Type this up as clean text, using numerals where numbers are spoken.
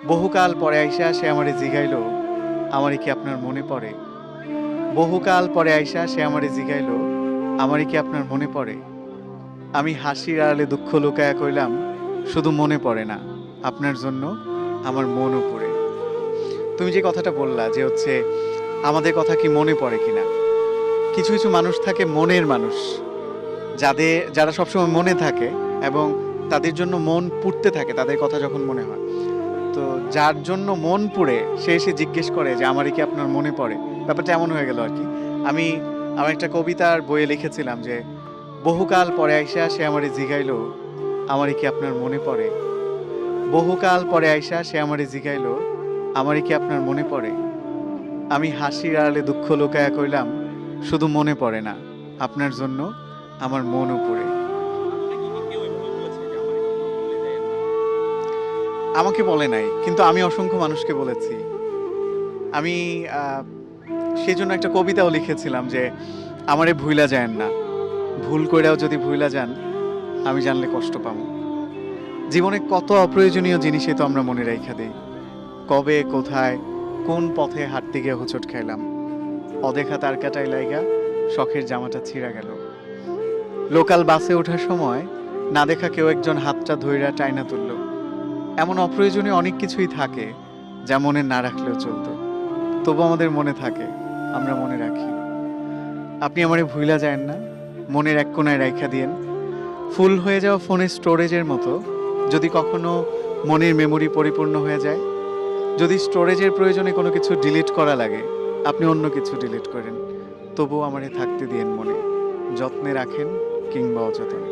বহুকাল পরে আইসা সে আমারে জিগাইল, আমারে কি আপনার মনে পড়ে? বহুকাল পরে আইসা সে আমারে জিগাইল, আমারে কি আপনার মনে পড়ে? আমি হাসির আড়ালে দুঃখ লুকায়া কইলাম, শুধু মনে পড়ে না, আপনার জন্য আমার মনও পড়ে। তুমি যে কথাটা বললা যে হচ্ছে আমাদের কথা কি মনে পড়ে কিনা? কিছু, কিছু মানুষ থাকে মনের মানুষ। যারা সবসময় মনে থাকে এবং তাদের জন্য মন পুড়তে থাকে তাদের কথা যখন মনে হয়। তো যার জন্য মন পুড়ে সে এসে জিজ্ঞেস করে যে আমারই কি আপনার মনে পড়ে? ব্যাপারটা এমন হয়ে গেল আরকি। আমি আমার একটা কবিতার বইয়ে লিখেছিলাম যে, বহুকাল পরে আইসা সে আমারে জিগাইল, আমারই কি আপনার মনে পড়ে? বহুকাল পরে আইসা সে আমারে জিগাইল, আমারই কি আপনার মনে পড়ে? আমি হাসির আড়ালে দুঃখ লুকায়া কইলাম, শুধু মনে পড়ে না, আপনার জন্য আমার মনও পড়ে। আপনাকে কি কেউ এভাবে বলেছে যে আমার কখনো ভুলে যাইয়েন না? আমাকে বলে নাই, কিন্তু আমি অসংখ্য মানুষকে বলেছি। আমি আ সেজন্য একটা কবিতাও লিখেছিলাম যে, আমারে ভুইলা যায়েন না। ভুল কইরাও যদি ভুইলা যান, আমি জানলে কষ্ট পামু। জীবনে কত অপ্রয়োজনীয় জিনিসই তো আমরা মনে রাইখা দেই। কবে, কোথায়, কোন পথে হাঁটতে গিয়ে হোঁচট খাইলাম। অদেখা তারকাটায় লাইগা শখের জামাটা ছিঁড়া গেল। লোকাল বাসে ওঠার সময় না দেখা কেউ একজন হাতটা ধইরা টাইনা তুলল। এমন অপ্রয়োজনীয় অনেক কিছুই থাকে যা মনে না রাখলেও চলতো। তবু আমাদের মনে থাকে, আমরা মনে রাখি। আপনি আমারে ভুইলা যায়েন না, মনের এক কোণায় রাইখা দিয়েন। ফুল হয়ে যাওয়া ফোনের স্টোরেজের মতো যদি কখনো মনের মেমোরি পরিপূর্ণ হয়ে যায়, যদি স্টোরেজের প্রয়োজনে কোনো কিছু ডিলিট করা লাগে, আপনি অন্য কিছু ডিলিট করেন। তবুও আমারে থাকতে দিয়েন মনে। যত্নে রাখেন কিংবা অযত্নে।